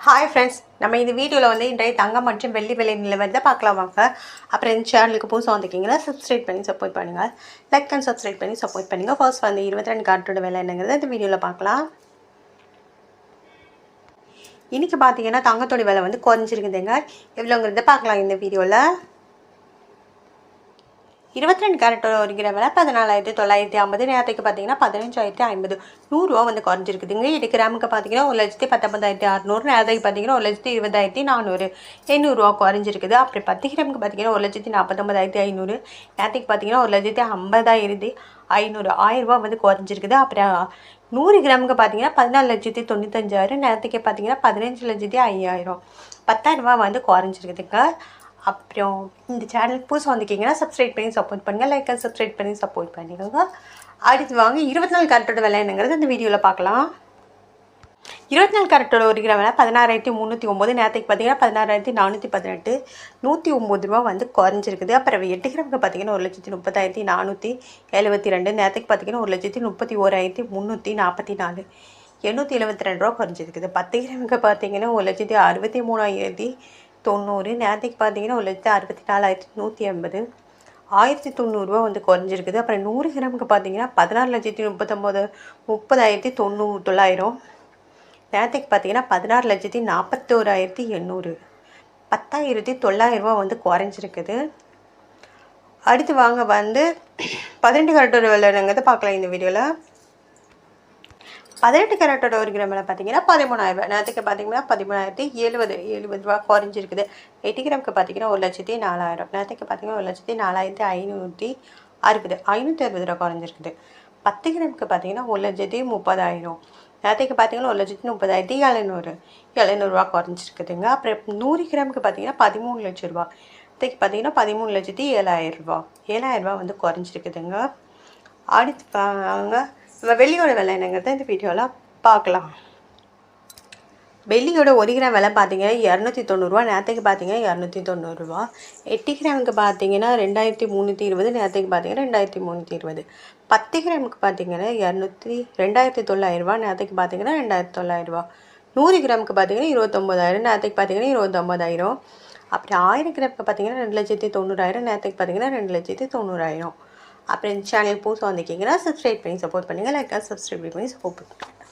Hi friends, நம்ம இந்த வீடியோவில் வந்து இன்றைய தங்கம் மற்றும் வெள்ளி விலை நிலவரத்தை பார்க்கலாம் வாங்க. அப்புறம் இந்த சேனலுக்கு புதுசாக வந்திருக்கீங்கன்னா சப்ஸ்கிரைப் பண்ணி சப்போர்ட் பண்ணுங்கள். லைக் அண்ட் சப்ஸ்கிரைப் பண்ணி சப்போர்ட் பண்ணுங்கள். ஃபர்ஸ்ட் வந்து 22 கார்ட்டோட விலை என்னங்கிறத இந்த வீடியோவில் பார்க்கலாம். இன்றைக்கி பார்த்தீங்கன்னா தங்கத்தோட விலை வந்து குறைஞ்சிருக்குதுங்க. எவ்வளோங்கிறத பார்க்கலாம் இந்த வீடியோவில். 22 கேரட்டோட ஒரு கிராம் விலை 14,950. நேரத்துக்கு பார்த்தீங்கன்னா 15,050. 100 வந்து குறைஞ்சிருக்குதுங்க. 8 கிராமுக்கு பார்த்தீங்கன்னா 1,19,600. நேரத்துக்கு பார்த்தீங்கன்னா 1,20,400. 800 குறைஞ்சிருக்குது. அப்புறம் 10 கிராமுக்கு பார்த்தீங்கன்னா 1,49,500. நேரத்துக்கு பார்த்தீங்கன்னா 1,50,500. 1000 வந்து குறைஞ்சிருக்குது. அப்புறம் 100 கிராமுக்கு பார்த்தீங்கன்னா 14,95,000. நேரத்துக்கு பார்த்தீங்கன்னா 15,05,000. 10,000 வந்து குறைஞ்சிருக்குதுங்க. அப்புறம் இந்த சேனலுக்கு புதுசாக வந்திருக்கீங்கன்னா சப்ஸ்கிரைப் பண்ணி சப்போர்ட் பண்ணுங்கள். லைக் அண்ட் சப்ஸ்கிரைப் பண்ணி சப்போர்ட் பண்ணிக்கோங்க. அடுத்து வாங்க 24 கேரட்டோட விலை என்னங்கிறது இந்த வீடியோவில் பார்க்கலாம். 24 கேரட்டோட ஒரு கிராம் விலை 16,309. நேரத்துக்கு பார்த்தீங்கன்னா 16,418. 109 வந்து குறைஞ்சிருக்குது. அப்புறம் 8 கிராமுக்கு பார்த்தீங்கன்னா 1,30,472. நேரத்துக்கு பார்த்தீங்கன்னா 1,31,344. 872 குறைஞ்சிருக்குது. 10 கிராமுக்கு பார்த்தீங்கன்னா 1,63,090. நேரத்துக்கு பார்த்தீங்கன்னா 1,64,180. 1,090 வந்து குறைஞ்சிருக்குது. அப்புறம் 100 கிராமுக்கு பார்த்தீங்கன்னா 16,39,900. நேரத்துக்கு பார்த்தீங்கன்னா 16,41,800. 10,900 வந்து குறைஞ்சிருக்குது. அடுத்து வாங்க வந்து 18 கேரட்டோட விலைங்கிறத பார்க்கலாம் இந்த வீடியோவில். 18 கேரட்டோட ஒரு கிராம் விலை பார்த்தீங்கன்னா 13,000. நேரத்துக்கு பார்த்தீங்கன்னா 13,070 குறைஞ்சிருக்குது. 8 கிராமுக்கு பார்த்தீங்கன்னா 1,04,000. நேரத்துக்கு பார்த்தீங்கன்னா 1,04,560. 560 குறைஞ்சிருக்குது. 10 கிராமுக்கு பார்த்தீங்கன்னா 1,30,000. நேரத்துக்கு பார்த்தீங்கன்னா 1,30,700. 700 குறைஞ்சிருக்குதுங்க. அப்புறம் 100 கிராமுக்கு பார்த்தீங்கன்னா 13 லட்ச ரூபா. நேரத்துக்கு பார்த்தீங்கன்னா 13,07,000. 7,000 வந்து குறைஞ்சிருக்குதுங்க. அடுத்து வாங்க நம்ம வெள்ளியோட விலை என்னங்கிறத இந்த வீடியோவில் பார்க்கலாம். வெள்ளியோட 1 கிராம் விலை பார்த்தீங்கன்னா 290. நேரத்துக்கு பார்த்தீங்கன்னா 290. 8 கிராமுக்கு பார்த்தீங்கன்னா 2,320. நேரத்துக்கு பார்த்தீங்கன்னா 2,320. 10 கிராமுக்கு பார்த்தீங்கன்னா 2,900. நேரத்துக்கு பார்த்தீங்கன்னா 2,900. 100 கிராமுக்கு பார்த்தீங்கன்னா 29,000. நேரத்துக்கு பார்த்தீங்கன்னா 29,000. அப்புறம் 1000 கிராமுக்கு பார்த்தீங்கன்னா 2,90,000. நேரத்துக்கு பார்த்தீங்கன்னா 2,90,000. அப்புறம் இந்த சேனல் புதுசாக வந்திருக்கீங்கன்னா சப்ஸ்கிரைப் பண்ணி சப்போர்ட் பண்ணுங்கள். லைக் சப்ஸ்கிரைப் பண்ணி சப்போர்ட் பண்ணுங்கள்.